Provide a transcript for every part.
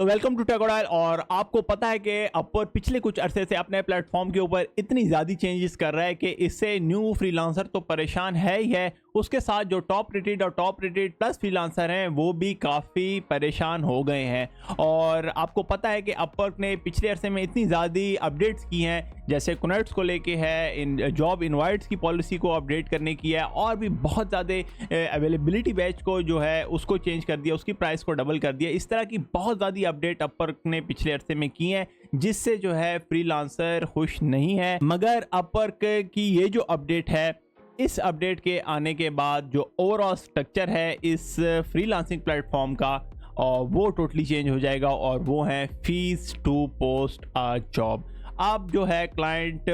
तो welcome to टेकोडाइल। और आपको पता है कि अपवर्क पिछले कुछ अरसे से अपने प्लेटफॉर्म के ऊपर इतनी ज़्यादा चेंजेस कर रहा है कि इससे न्यू फ्रीलांसर तो परेशान है ही है, उसके साथ जो टॉप रेटेड और टॉप रेटेड प्लस फ्रीलांसर हैं वो भी काफ़ी परेशान हो गए हैं। और आपको पता है कि अपवर्क ने पिछले अरसे में इतनी ज़्यादा अपडेट्स की हैं, जैसे कनेक्ट्स को लेके है, इन जॉब इनवाइट्स की पॉलिसी को अपडेट करने की है, और भी बहुत ज़्यादा अवेलेबिलिटी बैच को जो है उसको चेंज कर दिया, उसकी प्राइस को डबल कर दिया। इस तरह की बहुत ज़्यादा अपडेट अपवर्क ने पिछले अरसे में की हैं, जिससे जो है फ्रीलांसर खुश नहीं है। मगर अपवर्क की ये जो अपडेट है, इस अपडेट के आने के बाद जो ओवरऑल स्ट्रक्चर है इस फ्रीलांसिंग प्लेटफॉर्म का, और वो टोटली चेंज हो जाएगा, और वो है fees to post a job. अब जो है क्लाइंट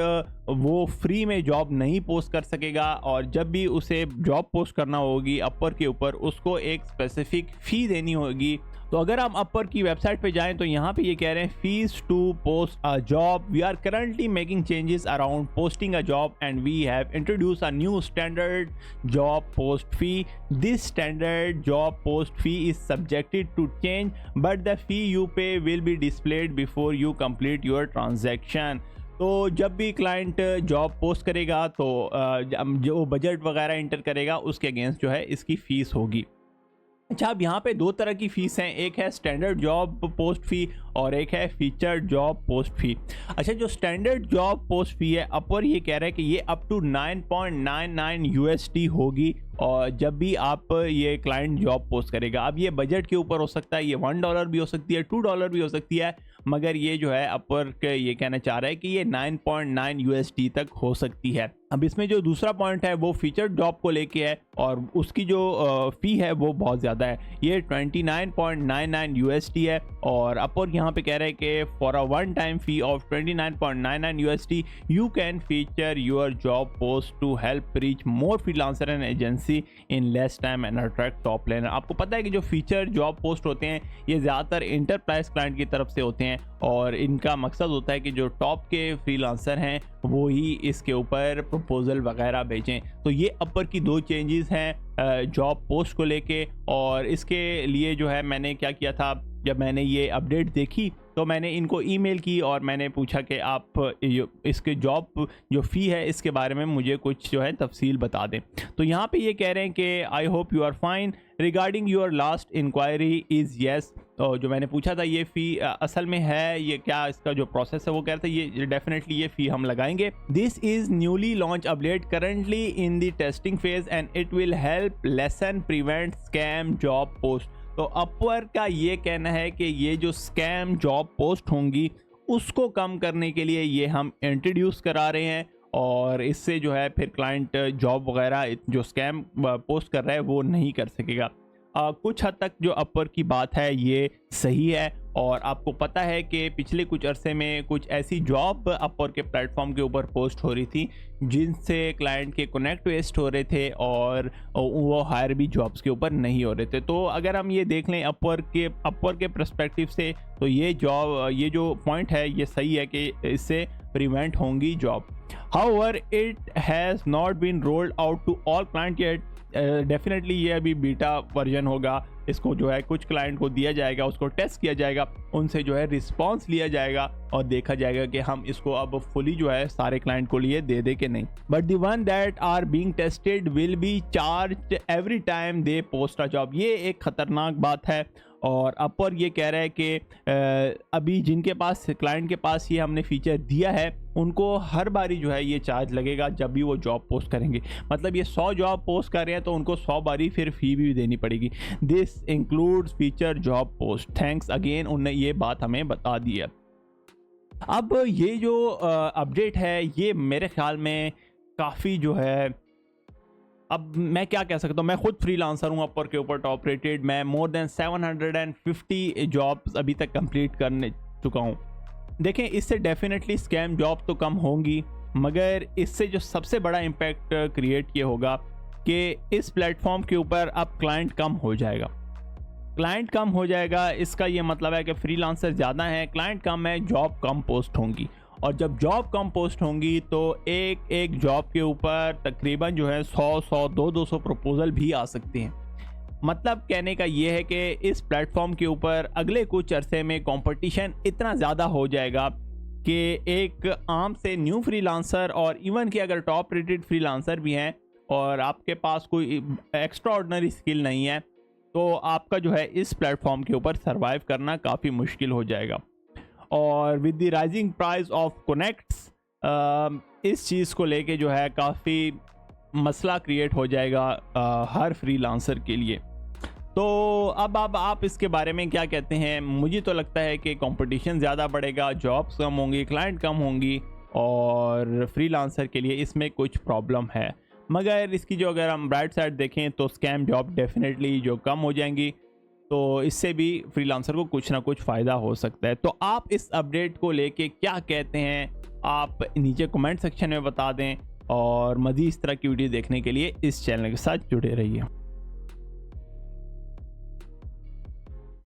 वो फ्री में जॉब नहीं पोस्ट कर सकेगा, और जब भी उसे जॉब पोस्ट करना होगी अपवर्क के ऊपर, उसको एक स्पेसिफिक फ़ी देनी होगी। तो अगर हम अपवर्क की वेबसाइट पे जाएं तो यहाँ पे ये कह रहे हैं fees to post a job, we are currently making changes around posting a job and we have introduce a new standard job post fee. This standard job post fee is subjected to change but the fee you pay will be displayed before you complete your transaction. तो जब भी client job post करेगा तो जो budget वगैरह inter करेगा उसके against जो है इसकी फ़ीस होगी। अच्छा, अब यहाँ पे दो तरह की फ़ीस हैं, एक है स्टैंडर्ड जॉब पोस्ट फ़ी और एक है फीचर्ड जॉब पोस्ट फ़ी। अच्छा, जो स्टैंडर्ड जॉब पोस्ट फ़ी है, अपवर्क ये कह रहा है कि ये अप टू 9.99 USD होगी, और जब भी आप ये क्लाइंट जॉब पोस्ट करेगा। अब ये बजट के ऊपर हो सकता है, ये $1 भी हो सकती है, $2 भी हो सकती है, मगर ये जो है अपवर्क ये कहना चाह रहा है कि ये 9.9 USD तक हो सकती है। अब इसमें जो दूसरा पॉइंट है वो फीचर्ड जॉब को लेके है, और उसकी जो फ़ी है वो बहुत ज़्यादा है, ये 29.99 USD है। और अपवर्क यहाँ पे कह रहे हैं कि for a one time fee of 29.99 USD you can feature your job post to help reach more freelancer and agency in less time and attract top learner. आपको पता है कि जो फीचर जॉब पोस्ट होते हैं ये ज़्यादातर इंटरप्राइज क्लाइंट की तरफ से होते हैं, और इनका मकसद होता है कि जो टॉप के फ्रीलांसर हैं वो ही इसके ऊपर प्रपोजल वगैरह भेजें। तो ये अपवर्क की दो चेंजेस हैं जॉब पोस्ट को लेके। और इसके लिए जो है मैंने क्या किया था, जब मैंने ये अपडेट देखी तो मैंने इनको ईमेल की और मैंने पूछा कि आप इसके जॉब जो फ़ी है इसके बारे में मुझे कुछ जो है तफसील बता दें। तो यहाँ पे ये कह रहे हैं कि I hope you are fine regarding your last inquiry is yes. तो जो मैंने पूछा था ये फ़ी असल में है, ये क्या इसका जो प्रोसेस है वो कह रहे थे ये डेफिनेटली ये फ़ी हम लगाएंगे। This is newly launch update currently in the testing phase and it will help lesson prevent scam job post. तो अपवर्क का ये कहना है कि ये जो स्कैम जॉब पोस्ट होंगी उसको कम करने के लिए ये हम इंट्रोड्यूस करा रहे हैं, और इससे जो है फिर क्लाइंट जॉब वगैरह जो स्कैम पोस्ट कर रहा है वो नहीं कर सकेगा। कुछ हद तक जो अपवर्क की बात है ये सही है, और आपको पता है कि पिछले कुछ अरसे में कुछ ऐसी जॉब अपवर्क के प्लेटफॉर्म के ऊपर पोस्ट हो रही थी जिनसे क्लाइंट के कनेक्ट वेस्ट हो रहे थे, और वो हायर भी जॉब्स के ऊपर नहीं हो रहे थे। तो अगर हम ये देख लें अपवर्क के पर्सपेक्टिव से, तो ये जो पॉइंट है ये सही है कि इससे प्रिवेंट होंगी job. However, it has not been rolled out to all client yet. Definitely ये अभी बीटा वर्जन होगा, इसको जो है कुछ क्लाइंट को दिया जाएगा, उसको टेस्ट किया जाएगा, उनसे जो है रिस्पांस लिया जाएगा और देखा जाएगा कि हम इसको अब फुली जो है सारे क्लाइंट को लिए दे दे के नहीं। But the one that are being tested will be charged every time they post a job. ये एक ख़तरनाक बात है, और अपवर्क ये कह रहा है कि अभी जिनके पास क्लाइंट के पास ये हमने फीचर दिया है उनको हर बारी जो है ये चार्ज लगेगा जब भी वो जॉब पोस्ट करेंगे। मतलब ये 100 जॉब पोस्ट कर रहे हैं तो उनको 100 बारी फिर फ़ी भी देनी पड़ेगी। This includes feature job post. Thanks again, उनने ये बात हमें बता दी है। अब ये जो अपडेट है ये मेरे ख्याल में काफ़ी जो है, अब मैं क्या कह सकता हूँ, मैं खुद फ्रीलांसर हूँ अपवर्क के ऊपर टॉप रेटेड, मैं मोर देन 750 जॉब्स अभी तक कंप्लीट करने चुका हूँ। देखें, इससे डेफिनेटली स्कैम जॉब तो कम होंगी, मगर इससे जो सबसे बड़ा इम्पैक्ट क्रिएट ये होगा कि इस प्लेटफॉर्म के ऊपर अब क्लाइंट कम हो जाएगा। क्लाइंट कम हो जाएगा इसका ये मतलब है कि फ्रीलांसर ज़्यादा हैं, क्लाइंट कम है, जॉब कम पोस्ट होंगी। और जब जॉब कम पोस्ट होंगी तो एक जॉब के ऊपर तकरीबन जो है 100 200 प्रपोजल भी आ सकते हैं। मतलब कहने का ये है कि इस प्लेटफॉर्म के ऊपर अगले कुछ अरसे में कंपटीशन इतना ज़्यादा हो जाएगा कि एक आम से न्यू फ्रीलांसर और इवन कि अगर टॉप रेटेड फ्रीलांसर भी हैं और आपके पास कोई एक्स्ट्रा ऑर्डिनरी स्किल नहीं है तो आपका जो है इस प्लेटफॉर्म के ऊपर सरवाइव करना काफ़ी मुश्किल हो जाएगा। और with the rising price of connects इस चीज़ को लेके जो है काफ़ी मसला क्रिएट हो जाएगा हर फ्रीलांसर के लिए। तो अब आप इसके बारे में क्या कहते हैं? मुझे तो लगता है कि कंपटीशन ज़्यादा बढ़ेगा, जॉब्स कम होंगी, क्लाइंट कम होंगी और फ्रीलांसर के लिए इसमें कुछ प्रॉब्लम है। मगर इसकी जो अगर हम ब्राइट साइड देखें तो स्कैम जॉब डेफिनेटली जो कम हो जाएंगी, तो इससे भी फ्रीलांसर को कुछ ना कुछ फ़ायदा हो सकता है। तो आप इस अपडेट को लेके क्या कहते हैं? आप नीचे कमेंट सेक्शन में बता दें और मज़ीद इस तरह की वीडियो देखने के लिए इस चैनल के साथ जुड़े रहिए।